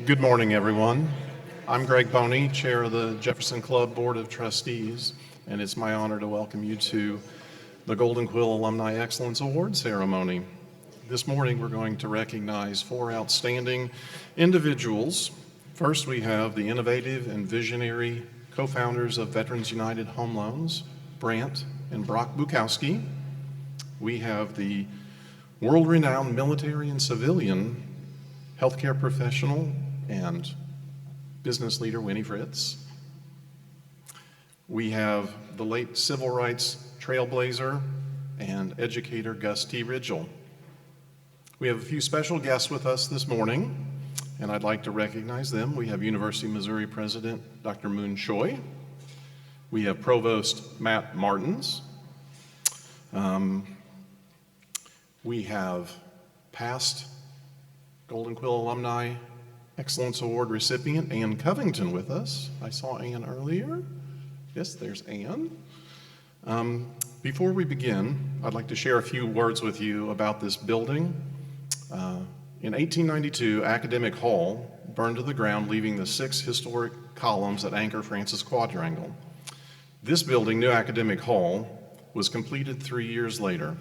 Good morning, everyone. I'm Greg Boney, Chair of the Jefferson Club Board of Trustees, and it's my honor to welcome you to the Golden Quill Alumni Excellence Award Ceremony. This morning, we're going to recognize 4 outstanding individuals. First, we have the innovative and visionary co-founders of Veterans United Home Loans, Brant and Brant Bukowsky. We have the world-renowned military and civilian healthcare professional and business leader Winnie Fritz. We have the late civil rights trailblazer and educator Gus T. Ridgel. We have a few special guests with us this morning, and I'd like to recognize them. We have University of Missouri President Dr. Moon Choi. We have Provost Matt Martins. We have past Golden Quill Alumni Excellence Award recipient Ann Covington with us. I saw Ann earlier. Yes, there's Ann. Before we begin, I'd like to share a few words with you about this building. In 1892, Academic Hall burned to the ground, leaving the 6 historic columns that anchor Francis Quadrangle. This building, New Academic Hall, was completed 3 years later.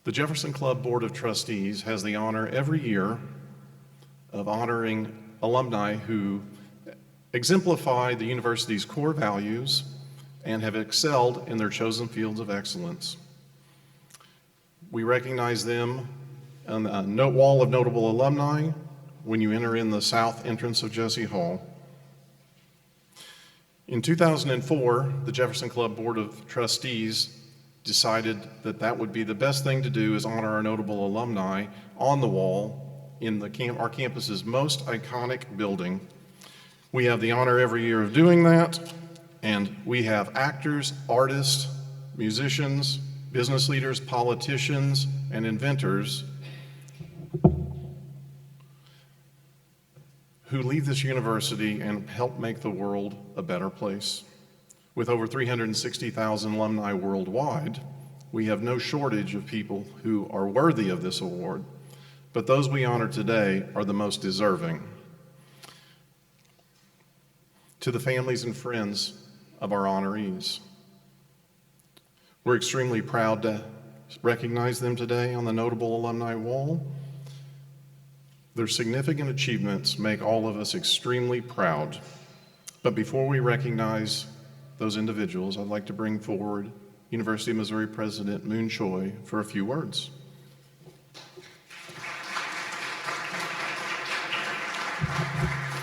The Jefferson Club Board of Trustees has the honor every year of honoring alumni who exemplify the university's core values and have excelled in their chosen fields of excellence. We recognize them on the wall of notable alumni when you enter in the south entrance of Jesse Hall. In 2004, the Jefferson Club Board of Trustees decided that that would be the best thing to do is honor our notable alumni on the wall in our campus's most iconic building. We have the honor every year of doing that, and we have actors, artists, musicians, business leaders, politicians, and inventors who leave this university and help make the world a better place. With over 360,000 alumni worldwide, we have no shortage of people who are worthy of this award, but those we honor today are the most deserving. To the families and friends of our honorees, we're extremely proud to recognize them today on the Notable Alumni Wall. Their significant achievements make all of us extremely proud. But before we recognize those individuals, I'd like to bring forward University of Missouri President Moon Choi for a few words.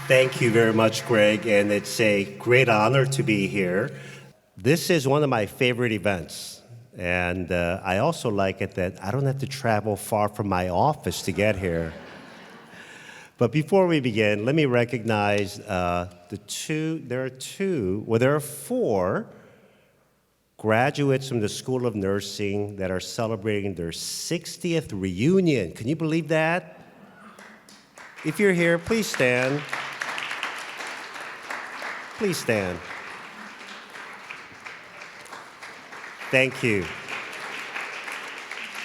Thank you very much, Greg, and it's a great honor to be here. This is one of my favorite events, and I also like it that I don't have to travel far from my office to get here. But before we begin, let me recognize there are 4 graduates from the School of Nursing that are celebrating their 60th reunion. Can you believe that? If you're here, please stand. Please stand. Thank you.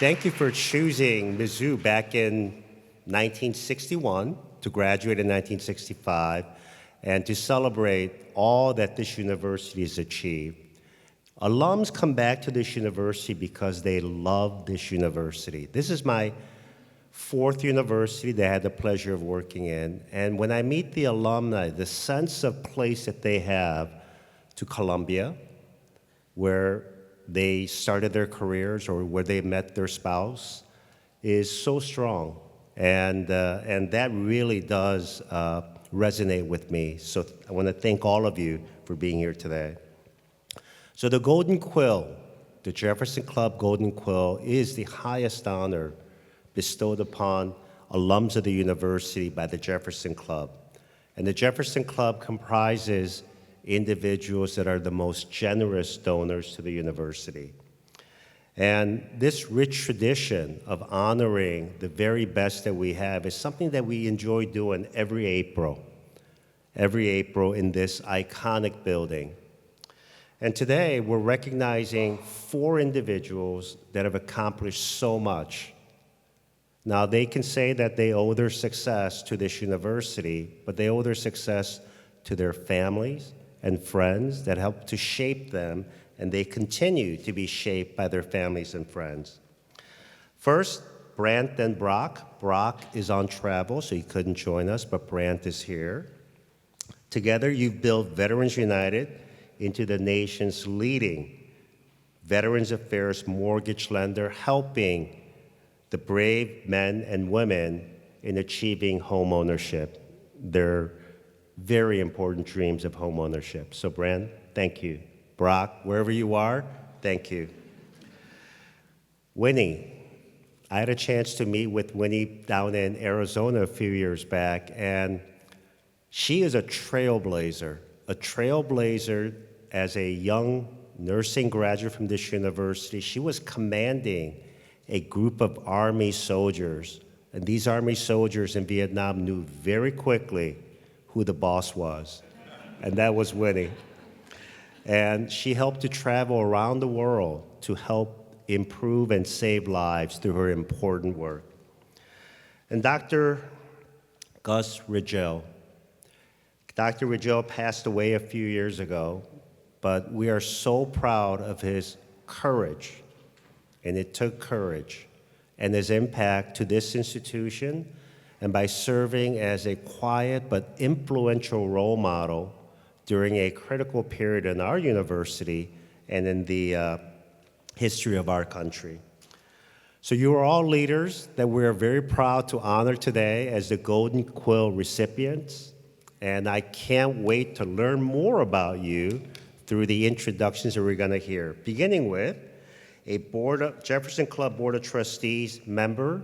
Thank you for choosing Mizzou back in 1961 to graduate in 1965 and to celebrate all that this university has achieved. Alums come back to this university because they love this university. This is my 4th university that I had the pleasure of working in, and when I meet the alumni, the sense of place that they have to Columbia, where they started their careers or where they met their spouse, is so strong. And that really does resonate with me. So I want to thank all of you for being here today. So the Golden Quill, the Jefferson Club Golden Quill, is the highest honor bestowed upon alums of the university by the Jefferson Club. And the Jefferson Club comprises individuals that are the most generous donors to the university. And this rich tradition of honoring the very best that we have is something that we enjoy doing every April in this iconic building. And today we're recognizing 4 individuals that have accomplished so much Now, they can say that they owe their success to this university, but they owe their success to their families and friends that helped to shape them, and they continue to be shaped by their families and friends. First, Brant and Brock. Brock is on travel, so he couldn't join us, but Brant is here. Together, you've built Veterans United into the nation's leading Veterans Affairs mortgage lender, helping the brave men and women in achieving home ownership, their very important dreams of home ownership. So, Brant, thank you. Brock, wherever you are, thank you. Winnie, I had a chance to meet with Winnie down in Arizona a few years back, and she is a trailblazer as a young nursing graduate from this university. She was commanding a group of Army soldiers, and these Army soldiers in Vietnam knew very quickly who the boss was, and that was Winnie. And she helped to travel around the world to help improve and save lives through her important work. And Dr. Gus Rigel. Dr. Rigel passed away a few years ago, but we are so proud of his courage, and it took courage, and his impact to this institution, and by serving as a quiet but influential role model during a critical period in our university and in the history of our country. So you are all leaders that we are very proud to honor today as the Golden Quill recipients, and I can't wait to learn more about you through the introductions that we're going to hear, beginning with a Jefferson Club Board of Trustees member,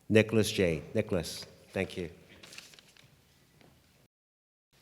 Nicholas J. Nicholas, thank you.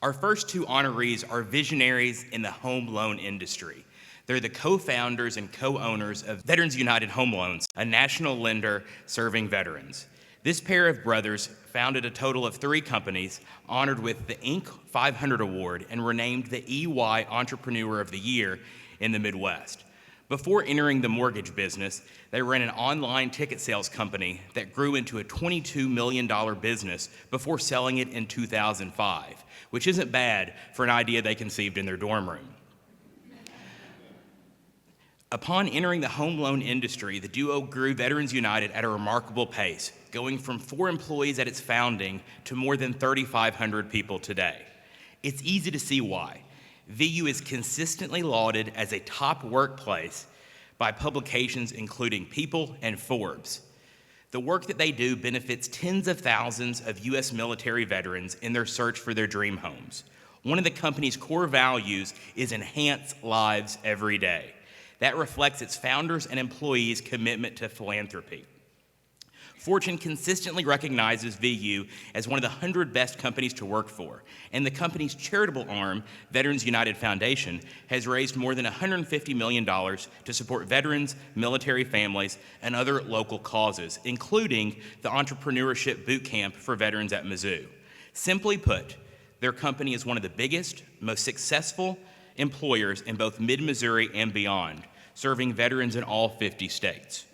Our first two honorees are visionaries in the home loan industry. They're the co-founders and co-owners of Veterans United Home Loans, a national lender serving veterans. This pair of brothers founded a total of 3 companies, honored with the Inc. 500 Award, and were named the EY Entrepreneur of the Year in the Midwest. Before entering the mortgage business, they ran an online ticket sales company that grew into a $22 million business before selling it in 2005, which isn't bad for an idea they conceived in their dorm room. Upon entering the home loan industry, the duo grew Veterans United at a remarkable pace, going from 4 employees at its founding to more than 3,500 people today. It's easy to see why. VU is consistently lauded as a top workplace by publications including People and Forbes. The work that they do benefits tens of thousands of U.S. military veterans in their search for their dream homes. One of the company's core values is enhance lives every day. That reflects its founders and employees' commitment to philanthropy. Fortune consistently recognizes VU as one of the 100 best companies to work for, and the company's charitable arm, Veterans United Foundation, has raised more than $150 million to support veterans, military families, and other local causes, including the Entrepreneurship Bootcamp for veterans at Mizzou. Simply put, their company is one of the biggest, most successful employers in both mid-Missouri and beyond, serving veterans in all 50 states.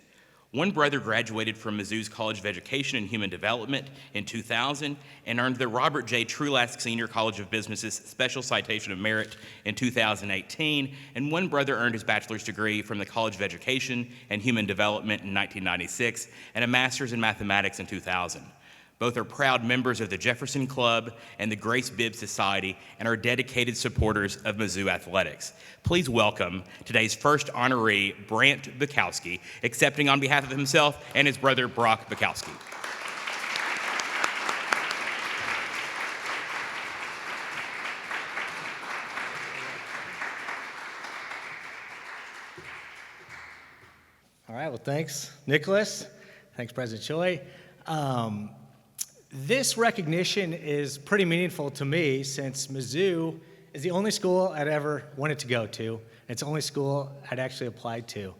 One brother graduated from Mizzou's College of Education and Human Development in 2000 and earned the Robert J. Trulaske Senior College of Business's Special Citation of Merit in 2018, and one brother earned his bachelor's degree from the College of Education and Human Development in 1996 and a master's in mathematics in 2000. Both are proud members of the Jefferson Club and the Grace Bibb Society and are dedicated supporters of Mizzou athletics. Please welcome today's first honoree, Brant Bukowsky, accepting on behalf of himself and his brother, Brock Bukowsky. All right, well, thanks, Nicholas. Thanks, President Choi. This recognition is pretty meaningful to me since Mizzou is the only school I'd ever wanted to go to. It's the only school I'd actually applied to.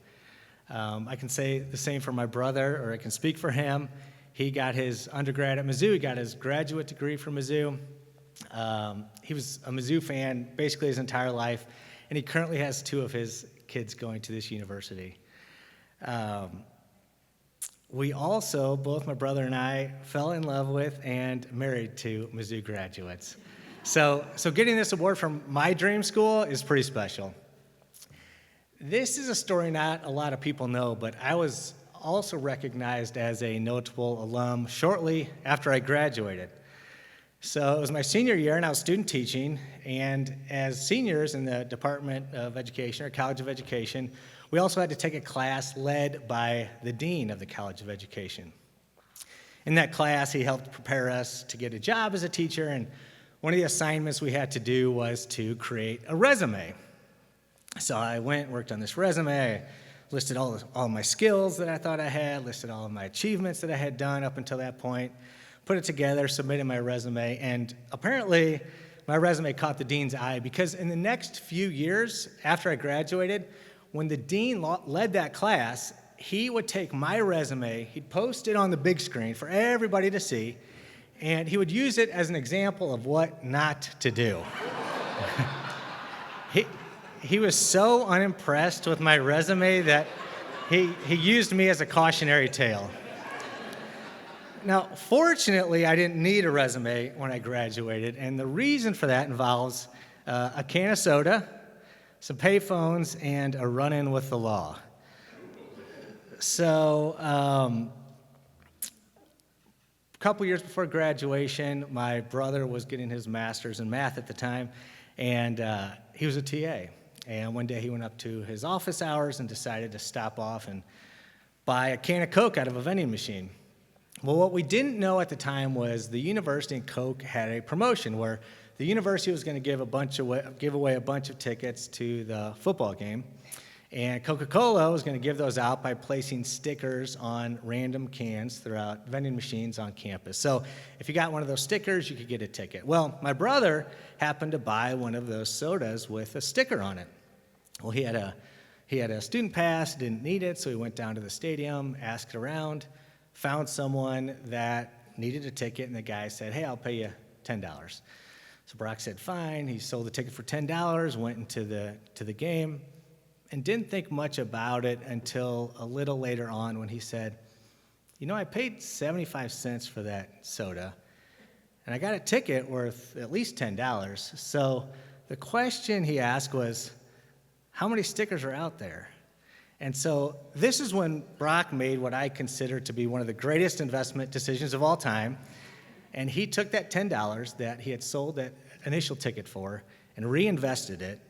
I can say the same for my brother, or I can speak for him. He got his undergrad at Mizzou. He got his graduate degree from Mizzou. He was a Mizzou fan basically his entire life, and he currently has 2 of his kids going to this university. we also, both my brother and I, fell in love with and married two Mizzou graduates. So getting this award from my dream school is pretty special. This is a story not a lot of people know, but I was also recognized as a notable alum shortly after I graduated. So it was my senior year, and I was student teaching, and as seniors in the Department of Education, or College of Education, we also had to take a class led by the Dean of the College of Education. In that class, he helped prepare us to get a job as a teacher, and one of the assignments we had to do was to create a resume. So I went and worked on this resume. I listed all of my skills that I thought I had, listed all of my achievements that I had done up until that point, put it together, submitted my resume, and apparently my resume caught the dean's eye because in the next few years after I graduated, when the dean led that class, he would take my resume, he'd post it on the big screen for everybody to see, and he would use it as an example of what not to do. He was so unimpressed with my resume that he used me as a cautionary tale. Now, fortunately, I didn't need a resume when I graduated, and the reason for that involves a can of soda, some payphones, and a run-in with the law. So, a couple years before graduation, my brother was getting his master's in math at the time, and he was a TA. And one day he went up to his office hours and decided to stop off and buy a can of Coke out of a vending machine. Well, what we didn't know at the time was the university and Coke had a promotion where the university was going to give away a bunch of tickets to the football game, and Coca-Cola was going to give those out by placing stickers on random cans throughout vending machines on campus. So if you got one of those stickers, you could get a ticket. Well, my brother happened to buy one of those sodas with a sticker on it. Well, he had a student pass, didn't need it, so he went down to the stadium, asked around, found someone that needed a ticket, and the guy said, "Hey, I'll pay you $10. So Brock said, fine. He sold the ticket for $10, went into the game, and didn't think much about it until a little later on when he said, "You know, I paid 75 cents for that soda, and I got a ticket worth at least $10. So the question he asked was, how many stickers are out there? And so this is when Brock made what I consider to be one of the greatest investment decisions of all time. And he took that $10 that he had sold that initial ticket for and reinvested it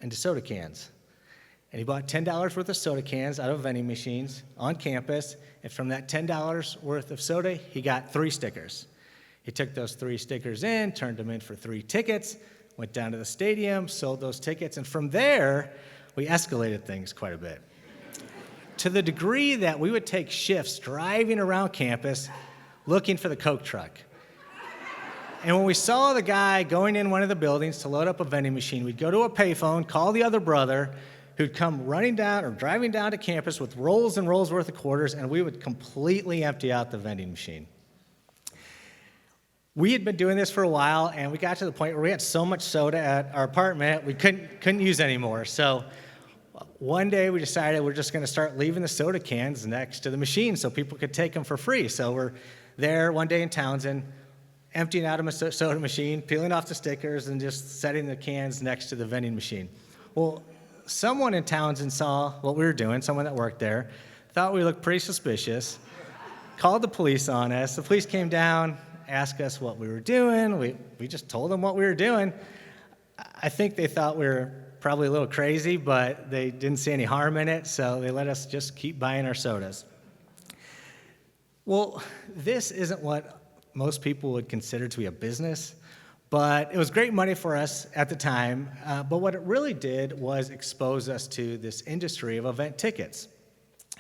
into soda cans. And he bought $10 worth of soda cans out of vending machines on campus. And from that $10 worth of soda, he got 3 stickers. He took those 3 stickers in, turned them in for 3 tickets, went down to the stadium, sold those tickets. And from there, we escalated things quite a bit. To the degree that we would take shifts driving around campus looking for the Coke truck. And when we saw the guy going in one of the buildings to load up a vending machine, we'd go to a payphone, call the other brother, who'd come running down or driving down to campus with rolls and rolls worth of quarters, and we would completely empty out the vending machine. We had been doing this for a while, and we got to the point where we had so much soda at our apartment, we couldn't use anymore. So one day we decided we're just going to start leaving the soda cans next to the machine so people could take them for free. So we're there one day in Townsend, emptying out a soda machine, peeling off the stickers, and just setting the cans next to the vending machine. Well, someone in Townsend saw what we were doing, someone that worked there, thought we looked pretty suspicious, called the police on us. The police came down, asked us what we were doing. We just told them what we were doing. I think they thought we were probably a little crazy, but they didn't see any harm in it, so they let us just keep buying our sodas. Well, this isn't what most people would consider to be a business, but it was great money for us at the time. But what it really did was expose us to this industry of event tickets.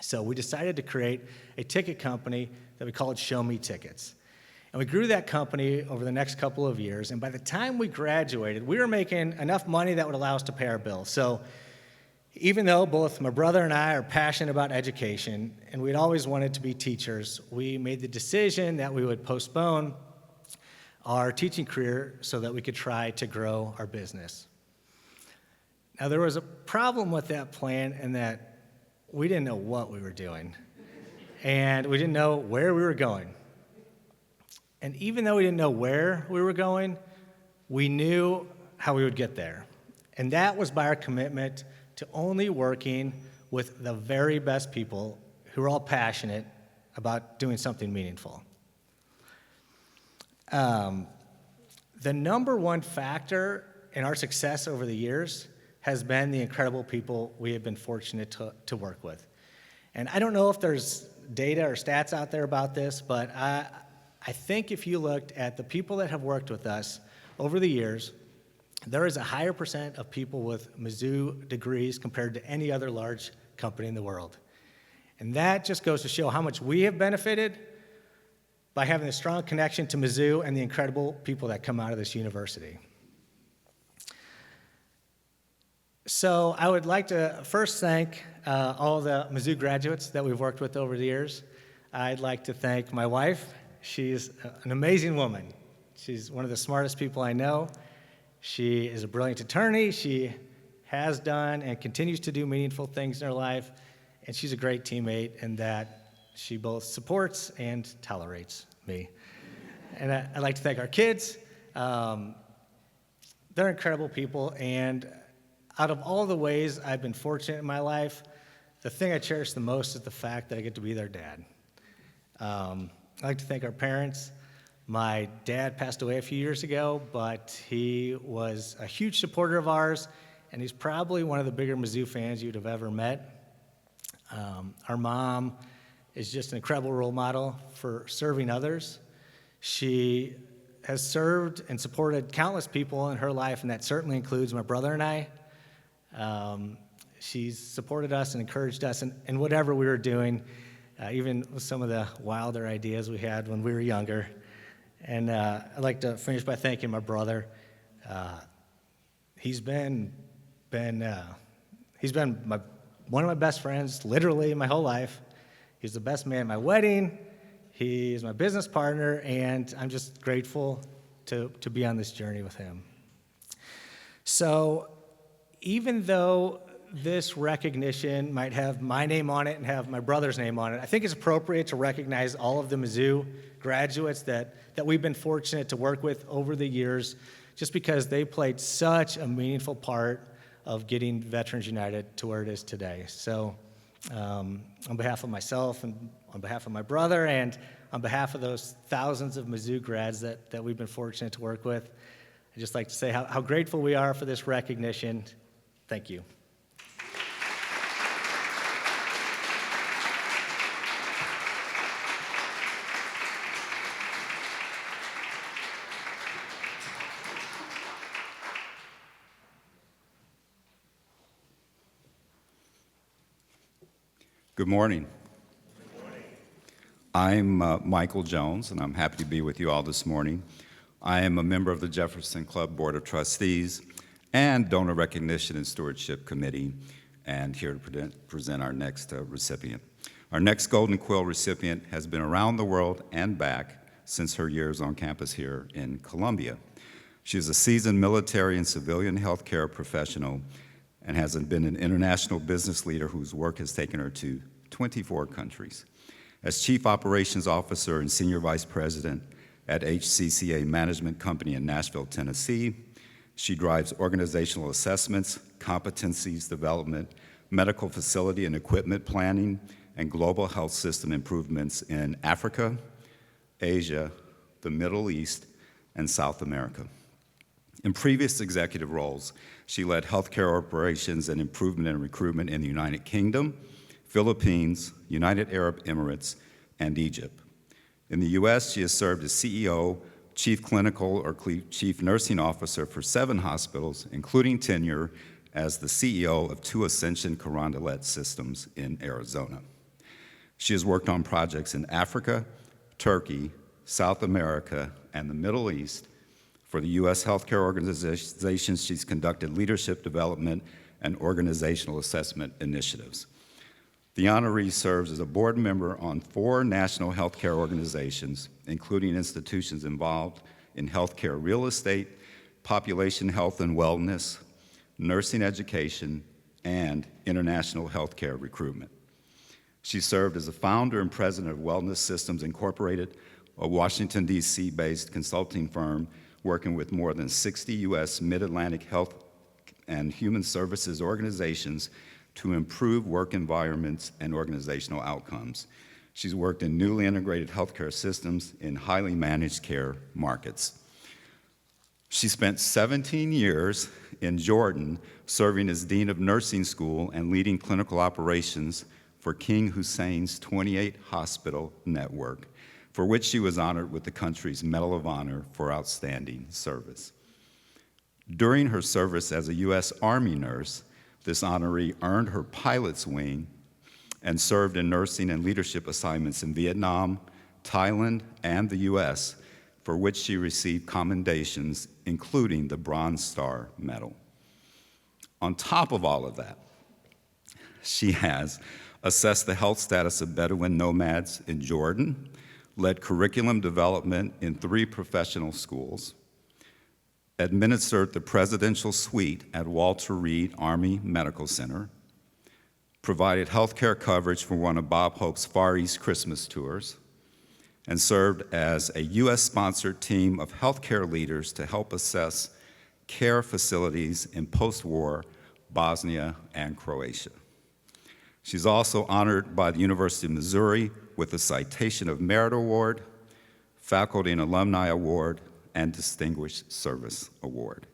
So we decided to create a ticket company that we called Show Me Tickets. And we grew that company over the next couple of years, and by the time we graduated, we were making enough money that would allow us to pay our bills. So even though both my brother and I are passionate about education, and we'd always wanted to be teachers, we made the decision that we would postpone our teaching career so that we could try to grow our business. Now, there was a problem with that plan in that we didn't know what we were doing. and we didn't know where we were going. And even though we didn't know where we were going, we knew how we would get there. And that was by our commitment to only working with the very best people who are all passionate about doing something meaningful. The number one factor in our success over the years has been the incredible people we have been fortunate to work with. And I don't know if there's data or stats out there about this, but I think if you looked at the people that have worked with us over the years, there is a higher percent of people with Mizzou degrees compared to any other large company in the world. And that just goes to show how much we have benefited by having a strong connection to Mizzou and the incredible people that come out of this university. So I would like to first thank all the Mizzou graduates that we've worked with over the years. I'd like to thank my wife. She's an amazing woman. She's one of the smartest people I know. She is a brilliant attorney. She has done and continues to do meaningful things in her life, and she's a great teammate in that she both supports and tolerates me. And I'd like to thank our kids. They're incredible people, and out of all the ways I've been fortunate in my life, the thing I cherish the most is the fact that I get to be their dad. I'd like to thank our parents. My dad passed away a few years ago, but he was a huge supporter of ours, and he's probably one of the bigger Mizzou fans you'd have ever met. Our mom is just an incredible role model for serving others. She has served and supported countless people in her life, and that certainly includes my brother and I. She's supported us and encouraged us in whatever we were doing, even with some of the wilder ideas we had when we were younger. And I'd like to finish by thanking my brother. He's been one of my best friends, literally my whole life. He's the best man at my wedding. He is my business partner, and I'm just grateful to be on this journey with him. So even though this recognition might have my name on it and have my brother's name on it, I think it's appropriate to recognize all of the Mizzou graduates that we've been fortunate to work with over the years, just because they played such a meaningful part of getting Veterans United to where it is today. So on behalf of myself and on behalf of my brother and on behalf of those thousands of Mizzou grads that we've been fortunate to work with, I'd just like to say how grateful we are for this recognition. Thank you. Good morning. I'm Michael Jones, and I'm happy to be with you all this morning. I am a member of the Jefferson Club Board of Trustees and Donor Recognition and Stewardship Committee, and here to present our next recipient. Our next Golden Quill recipient has been around the world and back since her years on campus here in Columbia. She is a seasoned military and civilian healthcare professional and has been an international business leader whose work has taken her to 24 countries. As Chief Operations Officer and Senior Vice President at HCCA Management Company in Nashville, Tennessee, she drives organizational assessments, competencies development, medical facility and equipment planning, and global health system improvements in Africa, Asia, the Middle East, and South America. In previous executive roles, she led healthcare operations and improvement and recruitment in the United Kingdom, Philippines, United Arab Emirates, and Egypt. In the U.S., she has served as CEO, Chief Clinical or Chief Nursing Officer for 7 hospitals, including tenure as the CEO of 2 Ascension Carondelet systems in Arizona. She has worked on projects in Africa, Turkey, South America, and the Middle East. For the U.S. healthcare organizations, she's conducted leadership development and organizational assessment initiatives. The honoree serves as a board member on 4 national healthcare organizations, including institutions involved in healthcare real estate, population health and wellness, nursing education, and international healthcare recruitment. She served as the founder and president of Wellness Systems Incorporated, a Washington, D.C.-based consulting firm working with more than 60 U.S. Mid-Atlantic health and human services organizations to improve work environments and organizational outcomes. She's worked in newly integrated healthcare systems in highly managed care markets. She spent 17 years in Jordan serving as Dean of Nursing School and leading clinical operations for King Hussein's 28 hospital network, for which she was honored with the country's Medal of Honor for outstanding service. During her service as a U.S. Army nurse, this honoree earned her pilot's wing and served in nursing and leadership assignments in Vietnam, Thailand, and the U.S., for which she received commendations, including the Bronze Star Medal. On top of all of that, she has assessed the health status of Bedouin nomads in Jordan, led curriculum development in 3 professional schools, administered the presidential suite at Walter Reed Army Medical Center, provided health care coverage for one of Bob Hope's Far East Christmas tours, and served as a U.S.-sponsored team of healthcare leaders to help assess care facilities in post-war Bosnia and Croatia. She's also honored by the University of Missouri with the Citation of Merit Award, Faculty and Alumni Award, and Distinguished Service Award.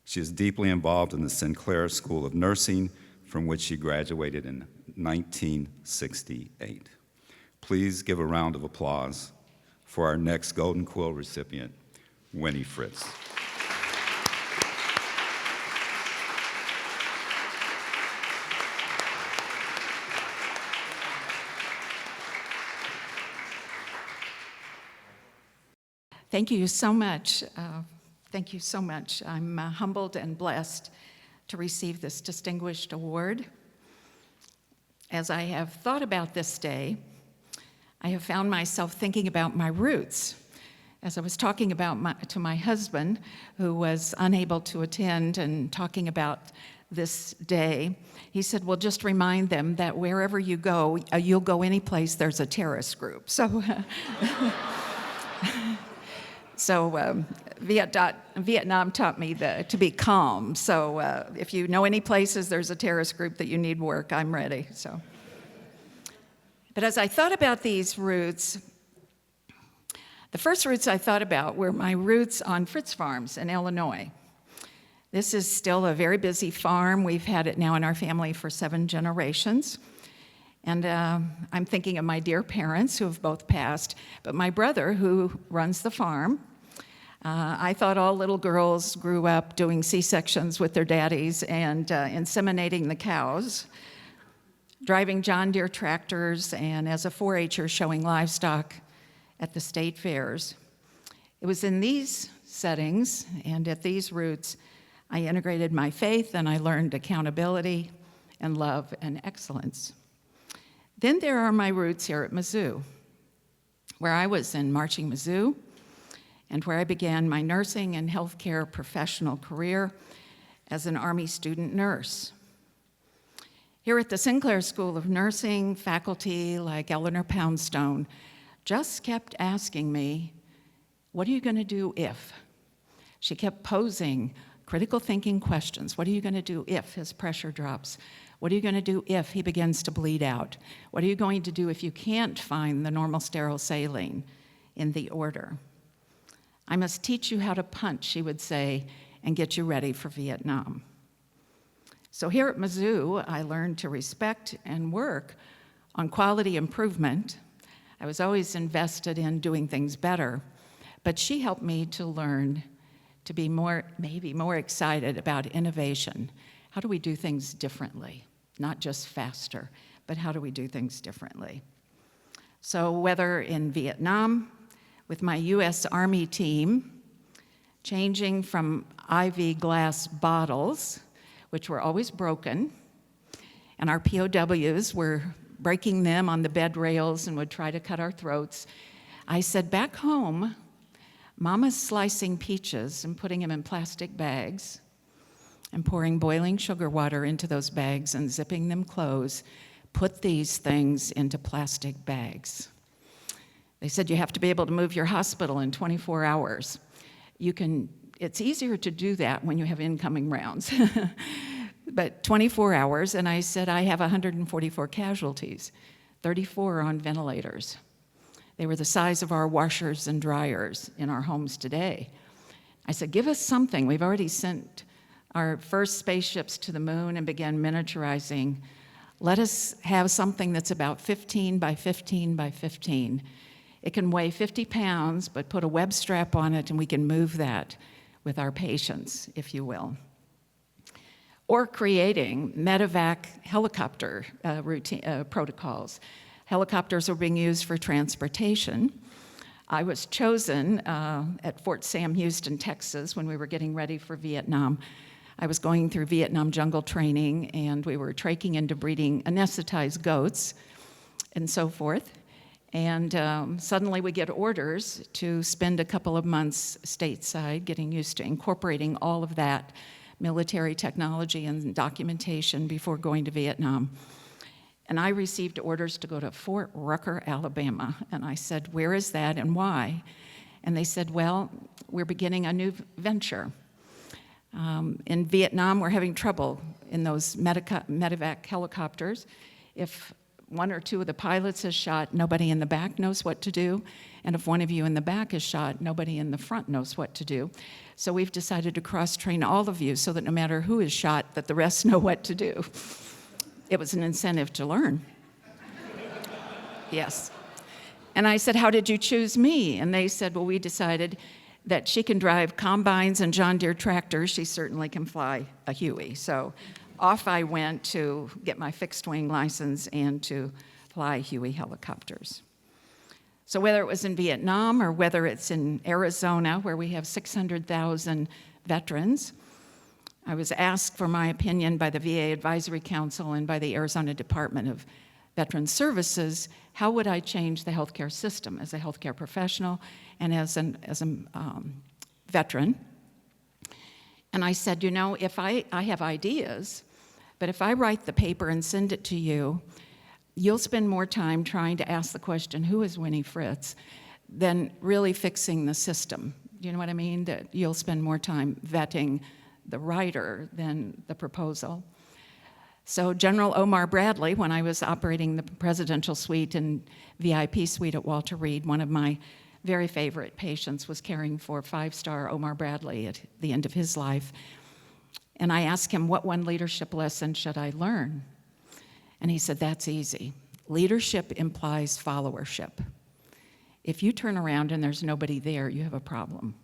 She is deeply involved in the Sinclair School of Nursing, from which she graduated in 1968. Please give a round of applause for our next Golden Quill recipient, Winnie Fritz. Thank you so much. Thank you so much. I'm humbled and blessed to receive this distinguished award. As I have thought about this day, I have found myself thinking about my roots. As I was talking to my husband, who was unable to attend, and talking about this day, he said, well, just remind them that wherever you go, you'll go any place there's a terrorist group. So Vietnam taught me to be calm. So if you know any places there's a terrorist group that you need work, I'm ready. But as I thought about these roots, the first roots I thought about were my roots on Fritz Farms in Illinois. This is still a very busy farm. We've had it now in our family for 7 generations. And I'm thinking of my dear parents who have both passed, but my brother who runs the farm. I thought all little girls grew up doing C-sections with their daddies and inseminating the cows, driving John Deere tractors, and as a 4-H'er showing livestock at the state fairs. It was in these settings and at these roots I integrated my faith, and I learned accountability and love and excellence. Then there are my roots here at Mizzou, where I was in marching Mizzou, and where I began my nursing and healthcare professional career as an Army student nurse. Here at the Sinclair School of Nursing, faculty like Eleanor Poundstone just kept asking me, what are you going to do if? She kept posing critical thinking questions. What are you going to do if his pressure drops? What are you going to do if he begins to bleed out? What are you going to do if you can't find the normal sterile saline in the order? I must teach you how to punch, she would say, and get you ready for Vietnam. So here at Mizzou, I learned to respect and work on quality improvement. I was always invested in doing things better, but she helped me to learn to be maybe more excited about innovation. How do we do things differently? Not just faster, but how do we do things differently? So whether in Vietnam, with my U.S. Army team, changing from IV glass bottles, which were always broken, and our POWs were breaking them on the bed rails and would try to cut our throats, I said, back home, Mama's slicing peaches and putting them in plastic bags and pouring boiling sugar water into those bags and zipping them closed, put these things into plastic bags. They said you have to be able to move your hospital in 24 hours. It's easier to do that when you have incoming rounds. But 24 hours, and I said, I have 144 casualties, 34 on ventilators. They were the size of our washers and dryers in our homes today. I said, give us something. We've already sent our first spaceships to the moon and began miniaturizing. Let us have something that's about 15 by 15 by 15. It can weigh 50 pounds, but put a web strap on it and we can move that with our patients, if you will. Or creating medevac helicopter protocols. Helicopters are being used for transportation. I was chosen at Fort Sam Houston, Texas, when we were getting ready for Vietnam. I was going through Vietnam jungle training, and we were traking into breeding anesthetized goats and so forth. And suddenly we get orders to spend a couple of months stateside getting used to incorporating all of that military technology and documentation before going to Vietnam. And I received orders to go to Fort Rucker, Alabama. And I said, where is that and why? And they said, well, we're beginning a new venture. In Vietnam, we're having trouble in those medevac helicopters. If one or two of the pilots is shot, nobody in the back knows what to do. And if one of you in the back is shot, nobody in the front knows what to do. So we've decided to cross-train all of you so that no matter who is shot, that the rest know what to do. It was an incentive to learn. Yes. And I said, how did you choose me? And they said, well, we decided that she can drive combines and John Deere tractors. She certainly can fly a Huey. So off I went to get my fixed-wing license and to fly Huey helicopters. So whether it was in Vietnam or whether it's in Arizona, where we have 600,000 veterans, I was asked for my opinion by the VA Advisory Council and by the Arizona Department of Veterans Services, how would I change the healthcare system as a healthcare professional and as a veteran? And I said, you know, if I have ideas, but if I write the paper and send it to you, you'll spend more time trying to ask the question, who is Winnie Fritz, than really fixing the system. Do you know what I mean? That you'll spend more time vetting the writer than the proposal. So General Omar Bradley, when I was operating the presidential suite and VIP suite at Walter Reed, one of my very favorite patients was caring for 5-star Omar Bradley at the end of his life. And I asked him, what one leadership lesson should I learn? And he said, that's easy. Leadership implies followership. If you turn around and there's nobody there, you have a problem.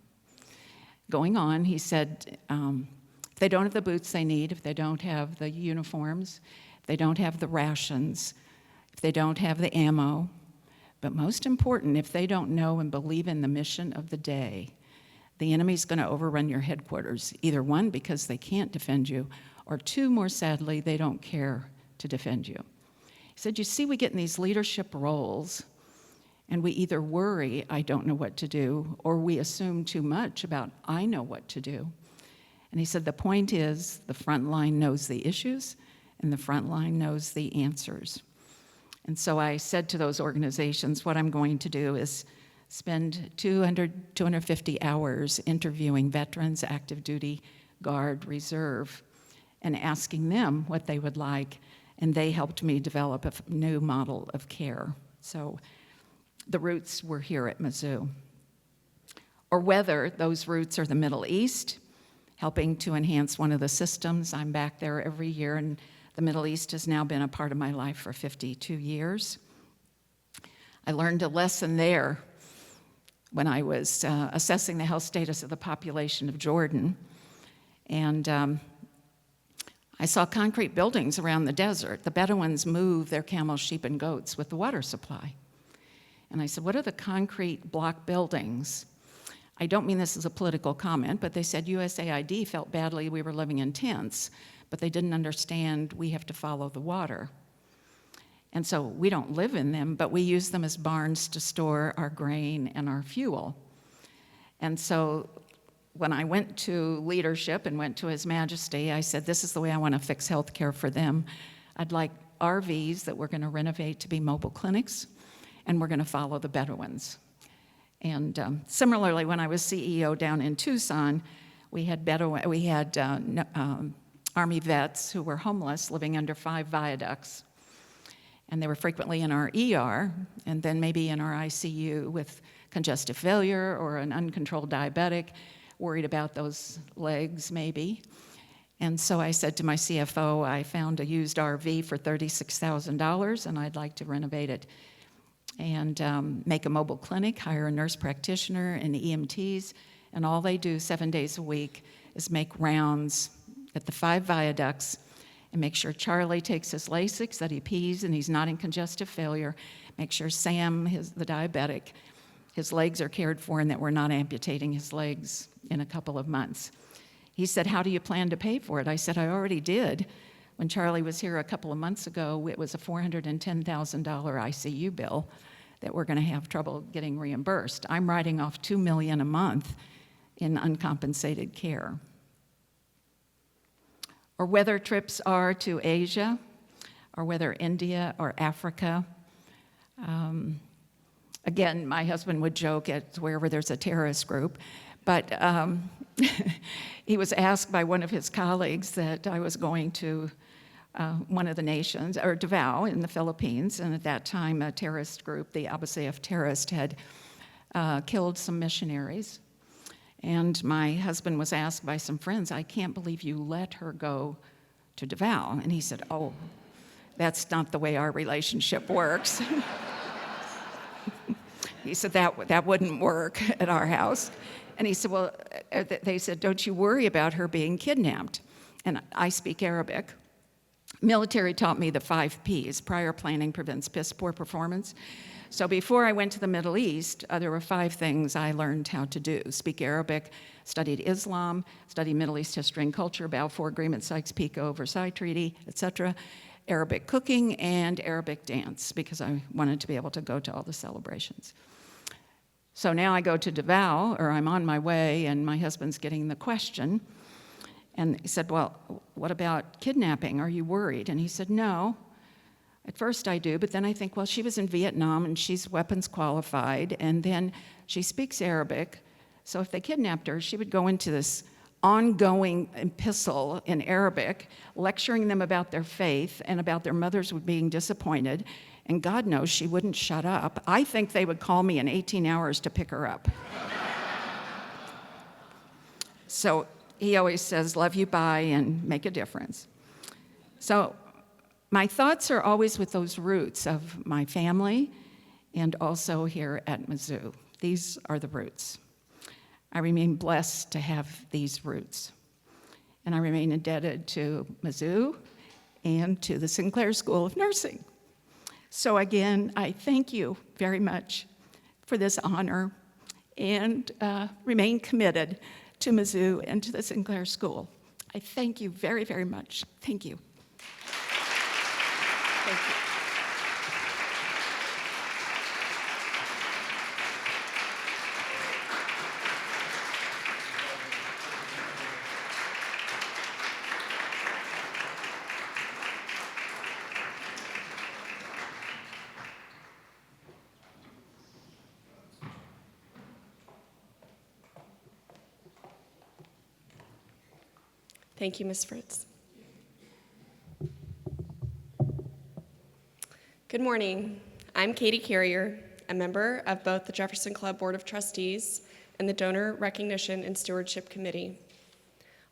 Going on, he said, if they don't have the boots they need, if they don't have the uniforms, if they don't have the rations, if they don't have the ammo, but most important, if they don't know and believe in the mission of the day, the enemy's going to overrun your headquarters. Either one, because they can't defend you, or two, more sadly, they don't care to defend you. He said, you see, we get in these leadership roles, and we either worry, I don't know what to do, or we assume too much about, I know what to do. And he said, the point is, the front line knows the issues, and the front line knows the answers. And so I said to those organizations, what I'm going to do is spend 250 hours interviewing veterans, active duty, Guard, Reserve, and asking them what they would like, and they helped me develop a new model of care. So the roots were here at Mizzou. Or whether those roots are the Middle East, helping to enhance one of the systems. I'm back there every year, and the Middle East has now been a part of my life for 52 years. I learned a lesson there when I was assessing the health status of the population of Jordan. And I saw concrete buildings around the desert. The Bedouins move their camels, sheep, and goats with the water supply. And I said, what are the concrete block buildings? I don't mean this as a political comment, but they said USAID felt badly we were living in tents, but they didn't understand we have to follow the water. And so we don't live in them, but we use them as barns to store our grain and our fuel. And so when I went to leadership and went to His Majesty, I said, this is the way I want to fix health care for them. I'd like RVs that we're going to renovate to be mobile clinics, and we're going to follow the Bedouins. And similarly, when I was CEO down in Tucson, we had Army vets who were homeless living under 5 viaducts. And they were frequently in our ER, and then maybe in our ICU with congestive failure or an uncontrolled diabetic, worried about those legs maybe. And so I said to my CFO, I found a used RV for $36,000, and I'd like to renovate it and make a mobile clinic, hire a nurse practitioner and EMTs, and all they do 7 days a week is make rounds at the 5 viaducts and make sure Charlie takes his Lasix, that he pees and he's not in congestive failure, make sure Sam, the diabetic, his legs are cared for and that we're not amputating his legs in a couple of months. He said, how do you plan to pay for it? I said, I already did. When Charlie was here a couple of months ago, it was a $410,000 ICU bill that we're going to have trouble getting reimbursed. I'm writing off $2 million a month in uncompensated care. Or whether trips are to Asia, or whether India or Africa. Again, my husband would joke at wherever there's a terrorist group, but he was asked by one of his colleagues that I was going to one of the nations, or Davao in the Philippines, and at that time a terrorist group, the Abu Sayyaf terrorist, had killed some missionaries. And my husband was asked by some friends, I can't believe you let her go to Davao. And he said, oh, that's not the way our relationship works. He said, that wouldn't work at our house. And he said, well, they said, don't you worry about her being kidnapped? And I speak Arabic. Military taught me the 5 Ps. Prior planning prevents poor performance. So before I went to the Middle East, there were 5 things I learned how to do. Speak Arabic, studied Islam, studied Middle East history and culture, Balfour Agreement, Sykes-Picot, Versailles Treaty, etc., Arabic cooking, and Arabic dance, because I wanted to be able to go to all the celebrations. So now I go to Davao, or I'm on my way, and my husband's getting the question. And he said, well, what about kidnapping? Are you worried? And he said, no. At first I do, but then I think, well, she was in Vietnam and she's weapons qualified, and then she speaks Arabic. So if they kidnapped her, she would go into this ongoing epistle in Arabic, lecturing them about their faith and about their mothers being disappointed. And God knows she wouldn't shut up. I think they would call me in 18 hours to pick her up. So he always says, love you, bye, and make a difference. So my thoughts are always with those roots of my family and also here at Mizzou. These are the roots. I remain blessed to have these roots. And I remain indebted to Mizzou and to the Sinclair School of Nursing. So again, I thank you very much for this honor and remain committed to Mizzou and to the Sinclair School. I thank you very, very much. Thank you. Thank you. Thank you, Ms. Fritz. Good morning. I'm Katie Carrier, a member of both the Jefferson Club Board of Trustees and the Donor Recognition and Stewardship Committee.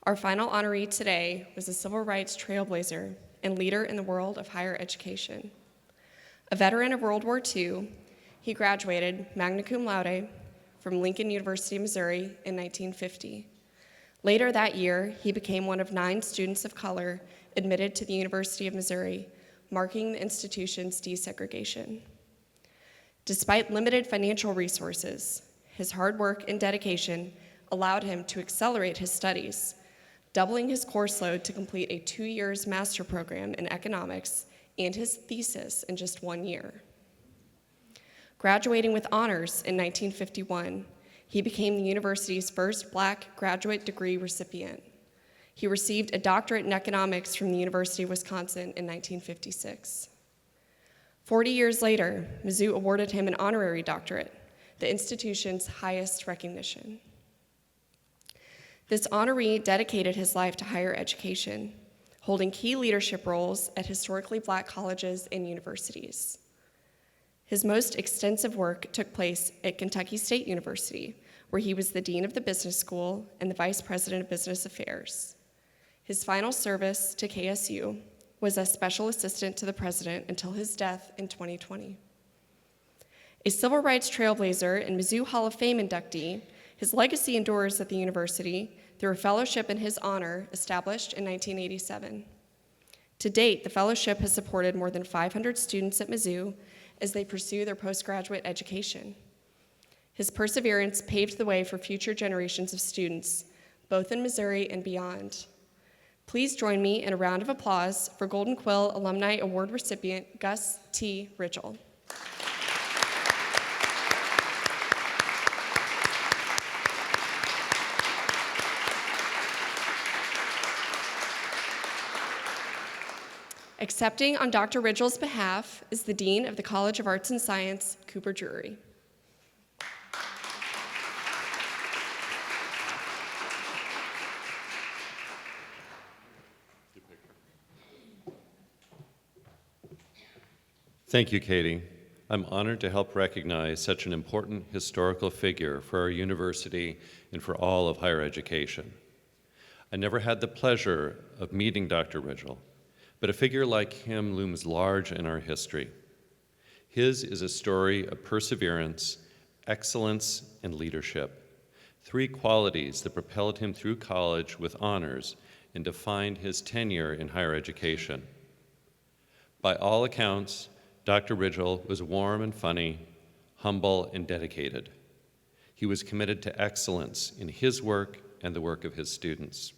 Our final honoree today was a civil rights trailblazer and leader in the world of higher education. A veteran of World War II, he graduated magna cum laude from Lincoln University, Missouri in 1950. Later that year, he became one of 9 students of color admitted to the University of Missouri, marking the institution's desegregation. Despite limited financial resources, his hard work and dedication allowed him to accelerate his studies, doubling his course load to complete a 2-year master program in economics and his thesis in just 1 year. Graduating with honors in 1951, he became the university's first Black graduate degree recipient. He received a doctorate in economics from the University of Wisconsin in 1956. 40 years later, Mizzou awarded him an honorary doctorate, the institution's highest recognition. This honoree dedicated his life to higher education, holding key leadership roles at historically Black colleges and universities. His most extensive work took place at Kentucky State University, where he was the dean of the business school and the vice president of business affairs. His final service to KSU was as special assistant to the president until his death in 2020. A civil rights trailblazer and Mizzou Hall of Fame inductee, his legacy endures at the university through a fellowship in his honor established in 1987. To date, the fellowship has supported more than 500 students at Mizzou as they pursue their postgraduate education. His perseverance paved the way for future generations of students, both in Missouri and beyond. Please join me in a round of applause for Golden Quill Alumni Award recipient Gus T. Ridgel. Accepting on Dr. Ridgel's behalf is the Dean of the College of Arts and Science, Cooper Drury. Thank you, Katie. I'm honored to help recognize such an important historical figure for our university and for all of higher education. I never had the pleasure of meeting Dr. Ridgel, but a figure like him looms large in our history. His is a story of perseverance, excellence, and leadership, three qualities that propelled him through college with honors and defined his tenure in higher education. By all accounts, Dr. Ridgel was warm and funny, humble and dedicated. He was committed to excellence in his work and the work of his students.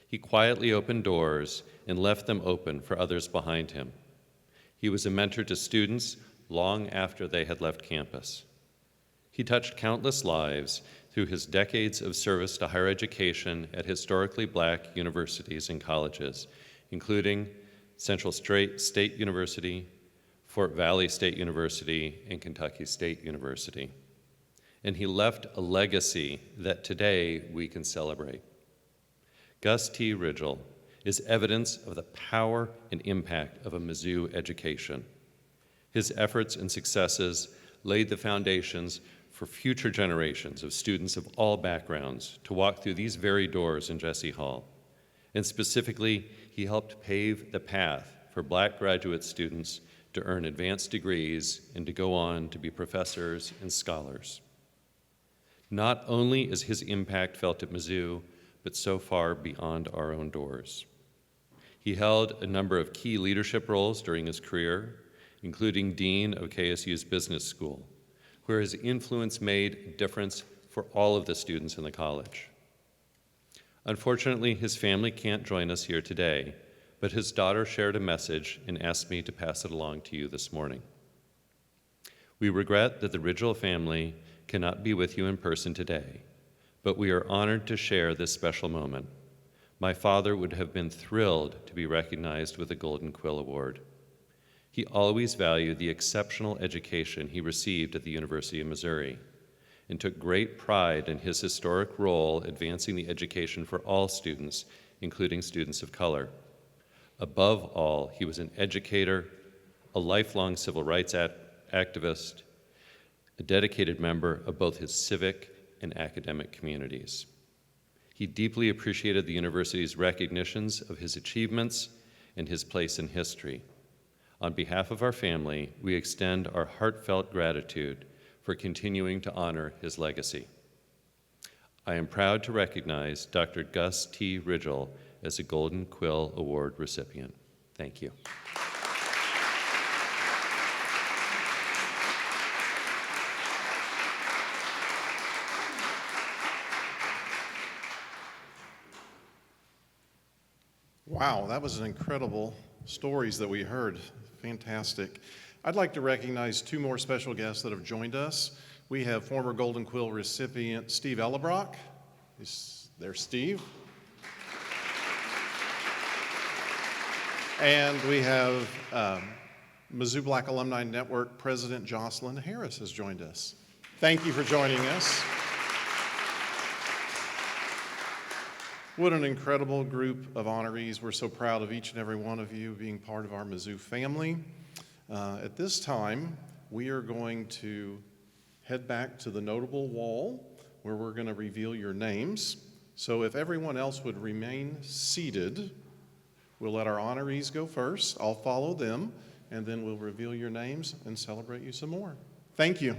He quietly opened doors and left them open for others behind him. He was a mentor to students long after they had left campus. He touched countless lives through his decades of service to higher education at historically Black universities and colleges, including Central State University, Fort Valley State University, and Kentucky State University. And he left a legacy that today we can celebrate. Gus T. Ridgel is evidence of the power and impact of a Mizzou education. His efforts and successes laid the foundations for future generations of students of all backgrounds to walk through these very doors in Jesse Hall. And specifically, he helped pave the path for Black graduate students to earn advanced degrees and to go on to be professors and scholars. Not only is his impact felt at Mizzou, but so far beyond our own doors. He held a number of key leadership roles during his career, including Dean of KSU's Business School, where his influence made a difference for all of the students in the college. Unfortunately, his family can't join us here today, but his daughter shared a message and asked me to pass it along to you this morning. We regret that the Ridgel family cannot be with you in person today, but we are honored to share this special moment. My father would have been thrilled to be recognized with the Golden Quill Award. He always valued the exceptional education he received at the University of Missouri and took great pride in his historic role advancing the education for all students, including students of color. Above all, he was an educator, a lifelong civil rights activist, a dedicated member of both his civic and academic communities. He deeply appreciated the university's recognitions of his achievements and his place in history. On behalf of our family, we extend our heartfelt gratitude for continuing to honor his legacy. I am proud to recognize Dr. Gus T. Ridgel as a Golden Quill Award recipient. Thank you. Wow, that was an incredible stories that we heard. Fantastic. I'd like to recognize two more special guests that have joined us. We have former Golden Quill recipient Steve Ellebrock. There's Steve. And we have Mizzou Black Alumni Network President Jocelyn Harris has joined us. Thank you for joining us. What an incredible group of honorees. We're so proud of each and every one of you being part of our Mizzou family. At this time, we are going to head back to the notable wall where we're going to reveal your names. So if everyone else would remain seated, we'll let our honorees go first. I'll follow them, and then we'll reveal your names and celebrate you some more. Thank you.